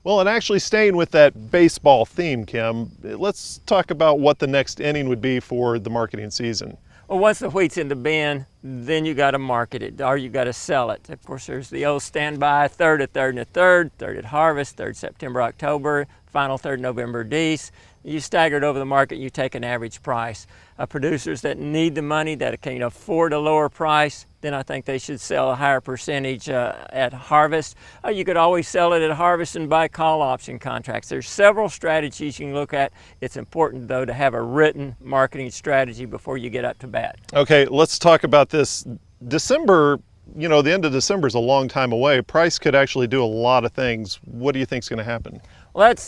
Well, and actually staying with that baseball theme, Kim, let's talk about what the next inning would be for the marketing season. Well, once the wheat's in the bin, then you got to market it, or you got to sell it. Of course, there's the old standby, third, a third, and a third, third at harvest, third September, October, final third November, Dece. You stagger it over the market, you take an average price. Producers that need the money, that can afford a lower price, then I think they should sell a higher percentage at harvest. You could always sell it at harvest and buy call option contracts. There's several strategies you can look at. It's important, though, to have a written marketing strategy before you get up to bat. Okay, let's talk about this. December, the end of December is a long time away. Price could actually do a lot of things. What do you think is going to happen? Well, that's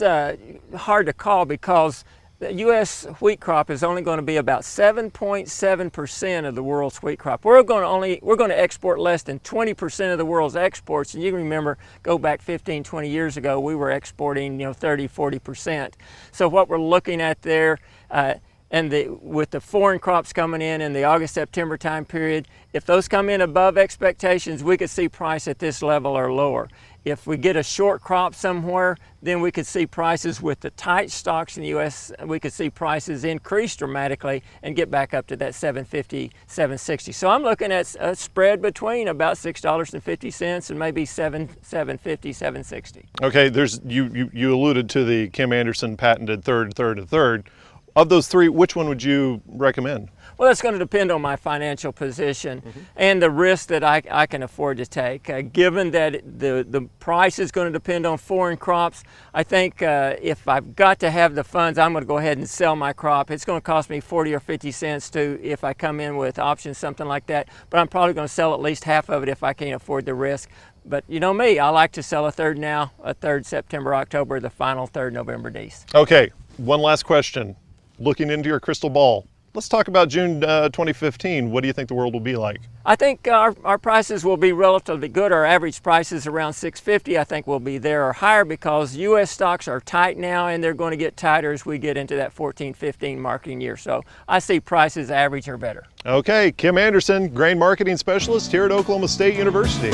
hard to call because the U.S. wheat crop is only going to be about 7.7% of the world's wheat crop. We're going to export less than 20% of the world's exports. And you can remember, go back 15, 20 years ago, we were exporting 30, 40%. So what we're looking at there, with the foreign crops coming in the August-September time period, if those come in above expectations, we could see price at this level or lower. If we get a short crop somewhere, then we could see prices with the tight stocks in the U.S., we could see prices increase dramatically and get back up to that $7.50, $7.60. So I'm looking at a spread between about $6.50 and maybe $7.50, $7.60. Okay, you alluded to the Kim Anderson patented third, third, and third. Of those three, which one would you recommend? Well, that's going to depend on my financial position and the risk that I can afford to take. Given that the price is going to depend on foreign crops, I think if I've got to have the funds, I'm going to go ahead and sell my crop. It's going to cost me 40 or 50 cents if I come in with options, something like that. But I'm probably going to sell at least half of it if I can't afford the risk. But you know me, I like to sell a third now, a third September, October, the final third November, Dece. Okay, one last question. Looking into your crystal ball, let's talk about June 2015. What do you think the world will be like? I think our prices will be relatively good. Our average price is around $6.50. I think we'll be there or higher because U.S. stocks are tight now and they're going to get tighter as we get into that 14-15 marketing year. So I see prices average or better. Okay, Kim Anderson, grain marketing specialist here at Oklahoma State University.